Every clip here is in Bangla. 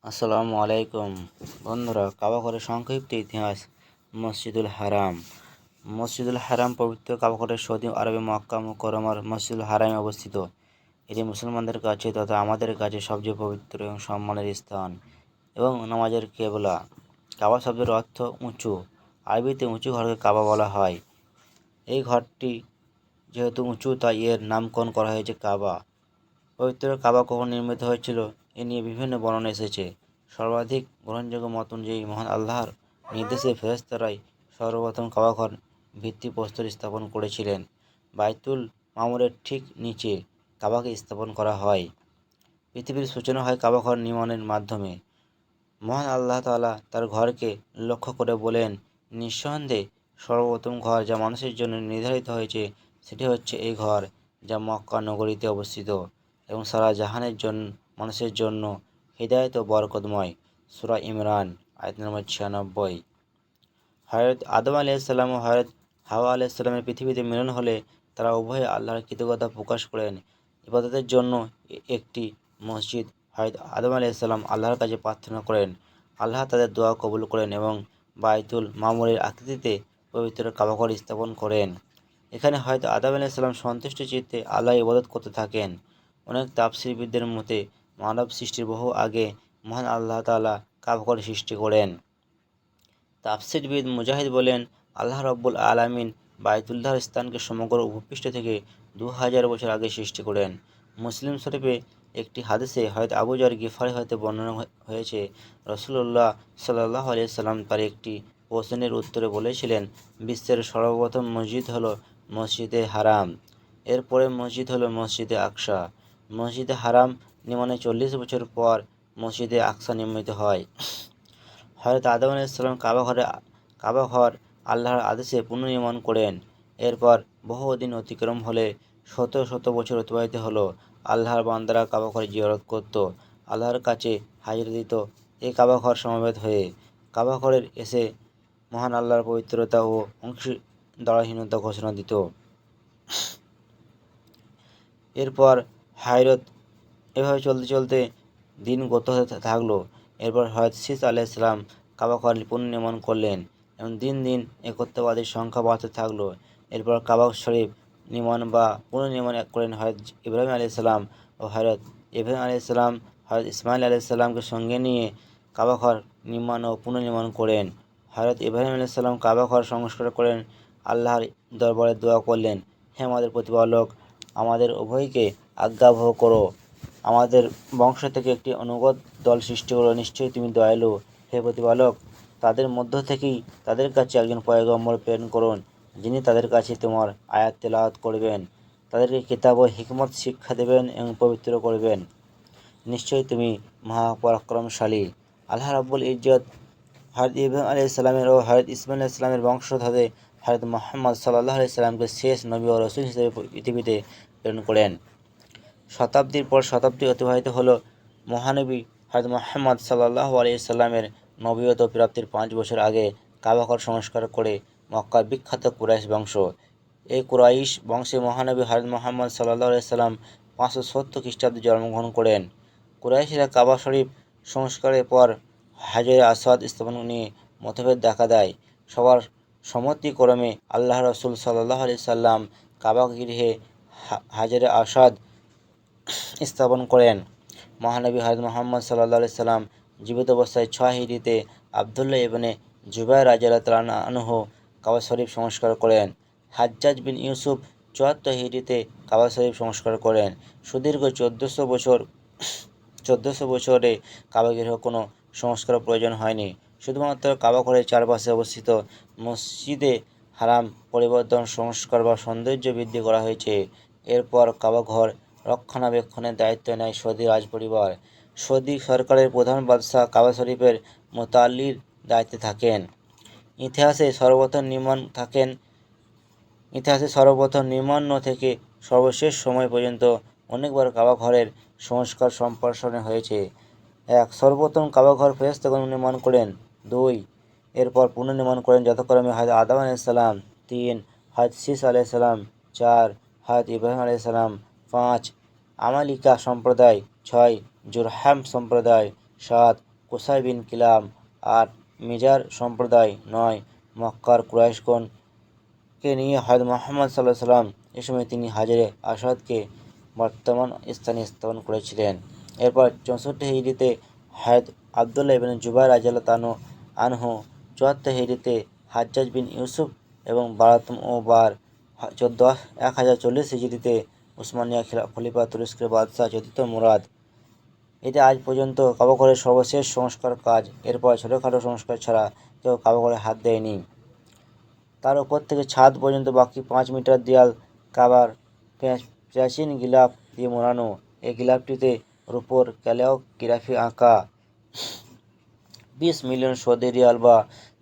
আসসালামু আলাইকুম বন্ধুরা, কাবা ঘরের সংক্ষিপ্ত ইতিহাস। মসজিদুল হারাম পবিত্র কাবা ঘরের সৌদি আরবে মক্কা মুকাররমার মসজিদুল হারামে অবস্থিত। এটি মুসলমানদের কাছে তথা আমাদের কাছে সবচেয়ে পবিত্র এবং সম্মানের স্থান এবং নামাজের কেবলা। কাবা শব্দের অর্থ উঁচু। আরবিতে উঁচু ঘরকে কাবা বলা হয়। এই ঘরটি যেহেতু উঁচু তাই এর নামকরণ করা হয়েছে কাবা। পবিত্র কাবা কখন নির্মিত হয়েছিল এ নিয়ে বিভিন্ন বর্ণনা এসেছে। সর্বাধিক গ্রহণযোগ্য মত অনুযায়ী মহান আল্লাহর নির্দেশে ফেরেশতারাই সর্বপ্রথম কাবাঘর ভিত্তিপ্রস্তর স্থাপন করেছিলেন। বাইতুল মামুরের ঠিক নিচে কাবাকে স্থাপন করা হয়। পৃথিবীর সূচনা হয় কাবাঘর নির্মাণের মাধ্যমে। মহান আল্লাহ তাআলা তার ঘরকে লক্ষ্য করে বলেন, নিঃসন্দেহে সর্বপ্রথম ঘর যা মানুষের জন্য নির্ধারিত হয়েছে সেটি হচ্ছে এই ঘর, যা মক্কা নগরীতে অবস্থিত এবং সারা জাহানের জন্য মানুষের জন্য হিদায়াত ও বরকতময়। সূরা ইমরান আয়াত নম্বর 96। হযরত আদম আলাইহিসসালাম ও হযরত হাওয়া আলাইহিসসালামের পৃথিবীতে মিলন হলে তারা উভয়ে আল্লাহর কৃতজ্ঞতা প্রকাশ করেন। ইবাদতের জন্য একটি মসজিদ হযরত আদম আলাইহিসসালাম আল্লাহর কাছে প্রার্থনা করেন। আল্লাহ তাদের দোয়া কবুল করেন এবং বাইতুল মামুরের আকৃতিতে পবিত্র কাবাঘর স্থাপন করেন। এখানে হয়তো আদম আলাইহিসসালাম সন্তুষ্ট চিত্তে আল্লাহর ইবাদত করতে থাকেন। অনেক তাফসীরবিদদের মতে মানব সৃষ্টির বহু আগে মহান আল্লাহ তাআলা কাবাঘর সৃষ্টি করেন। তাফসীরবিদ মুজাহিদ বলেন, আল্লাহ রাব্বুল আলামিন বাইতুল্লাহর স্থানকে সমগ্র ভূপৃষ্ঠ থেকে 2000 বছর আগে সৃষ্টি করেন। মুসলিম শরীফে একটি হাদিসে হযরত আবু যর গিফারি হতে বর্ণনা হয়েছে, রাসূলুল্লাহ সাল্লাল্লাহু আলাইহি সাল্লাম তার একটি প্রশ্নের উত্তরে বলেছিলেন, বিশ্বের সর্বপ্রথম মসজিদ হলো মসজিদে হারাম, এরপরে মসজিদ হলো মসজিদে আকসা। মসজিদে হারাম নির্মাণের 40 বছর পর মসজিদে আকসা নির্মিত হয়। হযরত আদম আলাইহিসসালাম কাবাঘর আল্লাহর আদেশে পুনর্নির্মাণ করেন। এরপর বহুদিন অতিক্রম হলে শত শত বছর অতিবাহিত হলো। আল্লাহর বান্দারা কাবাঘর জিয়ারত করত, আল্লাহর কাছে হাজিরা দিত এই কাবাঘর সমবেত হয়ে। কাবাঘরের এসে মহান আল্লাহর পবিত্রতা ও অংশীদারহীনতা ঘোষণা দিত। এরপর হায়রত এভাবে চলতে চলতে দিন গত হতে থাকলো। এরপর হযরত শীস আলাইহিসসালাম কাবাঘর পুনর্নির্মাণ করলেন এবং দিন দিন একত্ববাদীর সংখ্যা বাড়তে থাকলো। এরপর কাবা শরীফ নির্মাণ বা পুনর্নির্মাণ করেন হযরত ইব্রাহিম আলাইহিসসালাম ও হযরত ইব্রাহিম আলাইহিসসালাম হযরত ইসমাঈল আলাইহিসসালামকে সঙ্গে নিয়ে কাবাঘর নির্মাণ ও পুনর্নির্মাণ করেন। হযরত ইব্রাহিম আলাইহিসসালাম কাবাঘর সংস্কার করেন, আল্লাহর দরবারে দোয়া করলেন, হে আমাদের প্রতিপালক, আমাদের উভয়কে আজ্ঞাবহ করো, আমাদের বংশ থেকে একটি অনুগত দল সৃষ্টি করো, নিশ্চয়ই তুমি দয়ালু। হে প্রতিপালক, তাদের মধ্য থেকেই তাদের কাছে একজন পয়গম্বর প্রেরণ করুন, যিনি তাদের কাছে তোমার আয়াত তেলাওয়াত করবেন, তাদেরকে কিতাব ও হিকমত শিক্ষা দেবেন এবং পবিত্র করবেন। নিশ্চয়ই তুমি মহাপরাক্রমশালী। আল্লাহ রাব্বুল ইজ্জত হযরত ইব্রাহিম আলাইহিসসালামের ও হযরত ইসমাঈল আলাইহিসসালামের বংশধরদের হযরত মুহাম্মদ সাল্লাল্লাহু আলাইহি সাল্লামকে শেষ নবী ও রাসূল হিসেবে পৃথিবীতে প্রেরণ করেন। শতাব্দীর পর শতাব্দী অতিবাহিত হলো। মহানবী হযরত মুহাম্মদ সাল্লাল্লাহু আলাইহি সাল্লামের নবুয়ত প্রাপ্তির 5 বছর আগে কাবাঘর সংস্কার করে মক্কার বিখ্যাত কুরাইশ বংশ। এই কুরাইশ বংশে মহানবী হযরত মুহাম্মদ সাল্লাল্লাহু আলাইহি সাল্লাম 570 খ্রিস্টাব্দে জন্মগ্রহণ করেন। কুরাইশরা কাবা শরীফ সংস্কারের পর হাজরে আসওয়াদ স্থাপন নিয়ে মতভেদ দেখা দেয়। সবার সম্মতিক্রমে আল্লাহ রাসূল সাল্লাল্লাহু আলাইহি সাল্লাম কাবা গৃহে হাজরে আসওয়াদ স্থাপন করেন। মহানবী হযরত মুহাম্মদ সাল্লাল্লাহু আলাইহি সাল্লাম জীবিত অবস্থায় 6 হিজরিতে আব্দুল্লাহ ইবনে জুবাইর রাদিয়াল্লাহু তাআলা আনহু কাবা শরীফ সংস্কার করেন। হাজ্জাজ বিন ইউসুফ 74 হিজরিতে কাবা শরীফ সংস্কার করেন। সুদীর্ঘ 1400 বছরে কাবা গৃহে কোনো সংস্কার প্রয়োজন হয়নি। শুধুমাত্র কাবা ঘরের চারপাশে অবস্থিত মসজিদে হারাম পরিবর্তন, সংস্কার বা সৌন্দর্য বৃদ্ধি করা হয়েছে। এরপর কাবা ঘর রক্ষণাবেক্ষণের দায়িত্ব নেয় সৌদি রাজপরিবার। সৌদি সরকারের প্রধান বাদশাহ কাবা শরীফের মোতাল্লির দায়িত্বে থাকেন। ইতিহাসে সর্বপ্রথম নির্মাণ থেকে সর্বশেষ সময় পর্যন্ত অনেকবার কাবা ঘরের সংস্কার সম্প্রসারণ হয়েছে। 1. সর্বপ্রথম কাবা ঘর ফেরেশতাগণ নির্মাণ করেন। 2. এরপর পুনর্নির্মাণ করেন যথাক্রমে হযরত আদম আলাইহিসসালাম। 3. হযরত শীস আলাইহিসসালাম। 4. হযরত ইব্রাহিম আলাইহিসসালাম। 5. আমালিকা সম্প্রদায়। 6. জুরহাম সম্প্রদায়। 7. কুসাই বিন কিলাম, আর মিজার সম্প্রদায় 9 মক্কার কুরাইশগণকে নিয়ে হযরত মুহাম্মদ সাল্লাল্লাহু আলাইহি সাল্লাম এ সময় তিনি হাজরে আসওয়াদকে বর্তমান স্থানে স্থাপন করেছিলেন। এরপর 64 হিজরিতে হযরত আব্দুল্লাহ ইবনে জুবাইর রাদিয়াল্লাহু আনহু, 74 হিজরিতে হাজ্জাজ বিন ইউসুফ এবং 12তম বার 1040 হিজরিতে উসমানিয়া খলিফা তুরস্কের বাদশাহ চতুর্থ মুরাদ। এতে আজ পর্যন্ত কাবাঘরের সর্বশেষ সংস্কার কাজ। এরপর ছোটোখাটো সংস্কার ছাড়া কেউ কাবাঘরে হাত দেয়নি। তার ওপর থেকে ছাদ পর্যন্ত বাকি 5 মিটার দেয়াল কাবার প্রাচীন গিলাফ দিয়ে মোড়ানো। এই গিলাফটিতে রূপোর ক্যালিগ্রাফি আঁকা। 20 মিলিয়ন সৌদি রিয়াল বা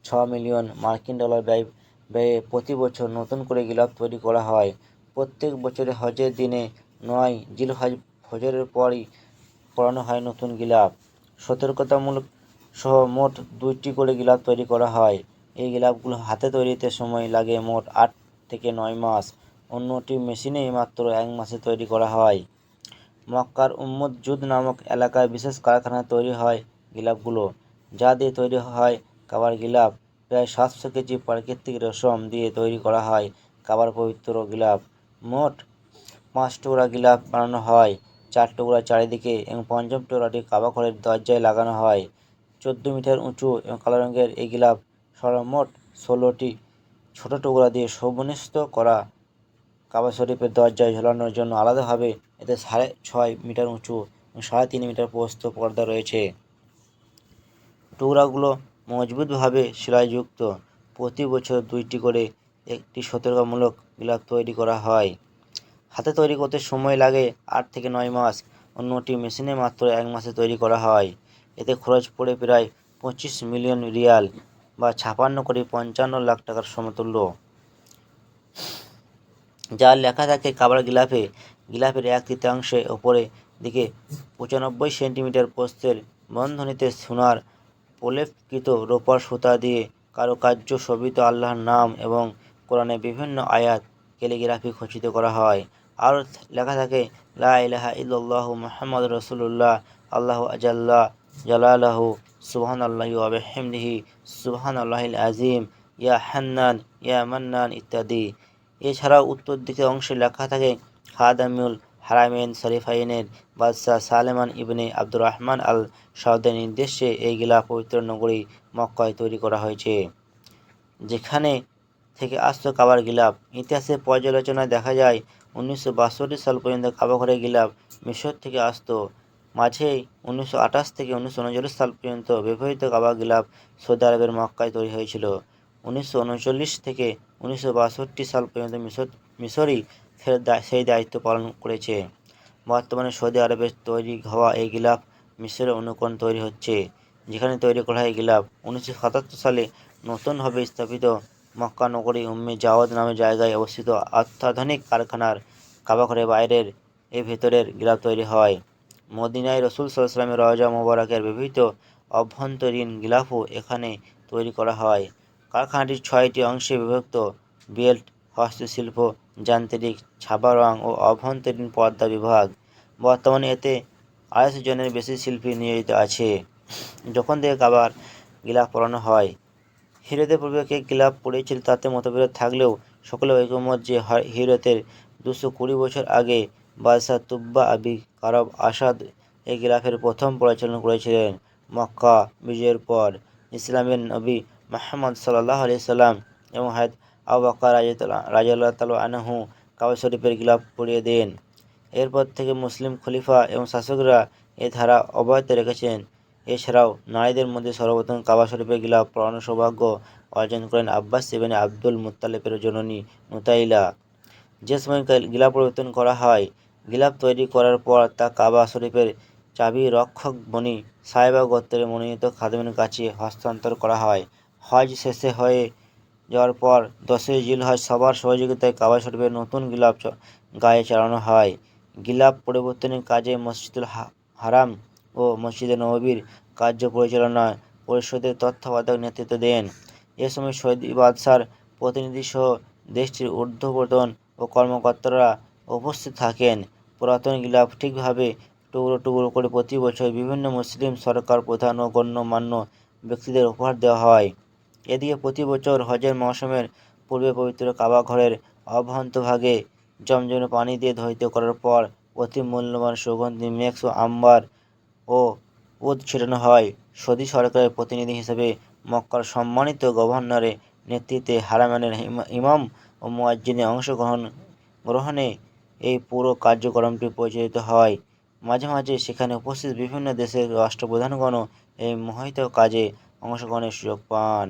6 মিলিয়ন মার্কিন ডলার ব্যয়ে প্রতি বছর নতুন করে গিলাফ তৈরি করা হয়। প্রত্যেক বছরে হজের দিনে 9 জিলহজ ফজরের পরই পরানো হয় নতুন গিলাফ। সতর্কতামূলক সহ মোট 2টি করে গিলাফ তৈরি করা হয়। এই গিলাফগুলো হাতে তৈরিতে সময় লাগে মোট 8 থেকে 9 মাস। অন্যটি মেশিনে মাত্র 1 মাসে তৈরি করা হয়। মক্কার উম্মুদ জুদ নামক এলাকায় বিশেষ কারখানায় তৈরি হয় গিলাফগুলো, যা দিয়ে তৈরি হয় কাবার গিলাফ। প্রায় 700 কেজি প্রাকৃতিক রেশম দিয়ে তৈরি করা হয় কাবার পবিত্র গিলাফ। মোট 5 টুকরা গিলাফ বানানো হয়, 4 টুকরা চারিদিকে এবং পঞ্চম টুকরাটি কাবা ঘরের দরজায় লাগানো হয়। 14 মিটার উঁচু এবং কালো রঙের এই গিলাফ সর্বমোট 16টি ছোট টুকরা দিয়ে সুবস্ত করা। কাবা শরীফের দরজায় ঝোলানোর জন্য আলাদাভাবে এতে 6.5 মিটার উঁচু এবং 3.5 মিটার প্রস্থ পর্দা রয়েছে। টুকরাগুলো মজবুতভাবে সেলাইযুক্ত। প্রতি বছর 2টি করে একটি সতর্কতামূলক গিলাফ তৈরি করা হয়। হাতে তৈরি করতে সময় লাগে 8 থেকে 9 মাস। অন্যটি মেশিনে মাত্র 1 মাসে তৈরি করা হয়। এতে খরচ পড়ে প্রায় 25 মিলিয়ন রিয়াল বা 56 লাখ টাকার সমতুল্য। যার লেখা থাকে কাবার গিলাফে। গিলাফের 1/3 ওপরে দিকে 95 সেন্টিমিটার প্রস্থের বন্ধনীতে সোনার প্রলেপকৃত রূপার সুতা দিয়ে কারুকার্য শোভিত আল্লাহর নাম এবং কোরআনের বিভিন্ন আয়াত ক্যালিগ্রাফি খচিত করা হয়। আর লেখা থাকে লা ইলাহা ইল্লাল্লাহু মুহাম্মাদুর রাসূলুল্লাহ, আল্লাহু জাল্লা জালালাহু, সুবহানাল্লাহি ওয়া বিহামদিহি, সুবহানাল্লাহিল আযীম, ইয়া হান্নান ইয়া মান্নান ইত্যাদি। এছাড়াও উত্তর দিকের অংশে লেখা থাকে খাদেমুল হারামাইন শরীফাইনের বাদশাহ সালেমান ইবনে আব্দুর রহমান আল সাউদের নির্দেশে এই গিলাফ পবিত্র নগরী মক্কায় তৈরি করা হয়েছে, যেখানে থেকে আসতো কাবার গিলাফ। ইতিহাসের পর্যালোচনায় দেখা যায় 1962 সাল পর্যন্ত কাবা ঘরের গিলাফ মিশর থেকে আসতো। মাঝে 1928 থেকে 1939 সাল পর্যন্ত ব্যবহৃত কাবা গিলাফ সৌদি আরবের মক্কায় তৈরি হয়েছিল। 1939 থেকে 1962 সাল পর্যন্ত মিশরই সেই দায়িত্ব পালন করেছে। বর্তমানে সৌদি আরবে তৈরি হওয়া এই গিলাফ মিশরে অনুকরণ তৈরি হচ্ছে, যেখানে তৈরি করা হয় গিলাফ। 1977 সালে নতুনভাবে স্থাপিত মক্কা নগরী উম্মে জাওয়াদ নামে জায়গায় অবস্থিত অত্যাধুনিক কারখানার কাবাঘরের বাইরের ভেতরের গিলাফ তৈরি হয়। মদিনায় রাসূল সাল্লাল্লাহু আলাইহি ওয়াসাল্লামের রওজা মোবারকের ব্যবহৃত অভ্যন্তরীণ গিলাফও এখানে তৈরি করা হয়। কারখানাটি 6টি অংশে বিভক্ত: বেল্ট, হস্তশিল্প, যান্ত্রিক, ছাপা রং ও অভ্যন্তরীণ পর্দা বিভাগ। বর্তমানে এতে 250 জনের বেশি শিল্পী নিয়োজিত আছে। যখন থেকে কাবার গিলাফ পরানো হয়, হিজরতের পূর্বে কে গিলাফ পরিয়েছিল তাতে মতবিরোধ থাকলেও সকলে ঐকমত যে হিজরতের 220 বছর আগে বাদশাহ তুব্বা আবি কারব আসাদ এই গিলাফের প্রথম পরিচালনা করেছিলেন। মক্কা বিজয়ের পর ইসলামের নবী মুহাম্মদ সাল্লাল্লাহু আলাইহি সাল্লাম এবং হযরত আবু বকর রাদিয়াল্লাহু তাআলা আনহু কাবা শরীফের গিলাফ পরিয়ে দেন। এরপর থেকে মুসলিম খলিফা এবং শাসকরা এ ধারা অব্যাহত রেখেছেন। এছাড়াও নারীদের মধ্যে সর্বপ্রথম কাবা শরীফের গিলাফ পরানোর সৌভাগ্য অর্জন করেন আব্বাস ইবনে আব্দুল মুত্তালিবের জননী নুতাইলা। যে সময় গিলাফ পরিবর্তন করা হয়, গিলাফ তৈরি করার পর তা কাবা শরীফের চাবি রক্ষক বনি সায়েবা গোত্রের মনোনীত খাদেমের কাছে হস্তান্তর করা হয়। হজ শেষে হয়ে যাওয়ার পর 10ই জিলহজ সবার সহযোগিতায় কাবা শরীফের নতুন গিলাফ গায়ে চালানো হয়। গিলাফ পরিবর্তনের কাজে মসজিদুল হারাম ও মসজিদে নববীর কার্য পরিচালনা পরিষদের তত্ত্বাবধায়ক নেতৃত্ব দেন। এ সময় সৌদি বাদশার প্রতিনিধিসহ দেশটির ঊর্ধ্বতন ও কর্মকর্তারা উপস্থিত থাকেন। পুরাতন গিলাফ ঠিকভাবে টুকরো টুকরো করে প্রতি বছর বিভিন্ন মুসলিম সরকার প্রধান ও গণ্যমান্য ব্যক্তিদের উপহার দেওয়া হয়। এদিকে প্রতি বছর হজের মৌসুমের পূর্বে পবিত্র কাবা ঘরের অভ্যন্তরভাগে জমজমে পানি দিয়ে ধৌত করার পর অতি মূল্যবান সুগন্ধি মেক্স ও আম্বার ও উদ ছিটানো হয়। সৌদি সরকারের প্রতিনিধি হিসেবে মক্কার সম্মানিত গভর্নরের নেতৃত্বে হারামাইনের ইমাম ও মুয়াজ্জিনের গ্রহণে এই পুরো কার্যক্রমটি পরিচালিত হয়। মাঝে মাঝে সেখানে উপস্থিত বিভিন্ন দেশের রাষ্ট্রপ্রধানগণও এই মোহিত কাজে অংশগ্রহণের সুযোগ পান।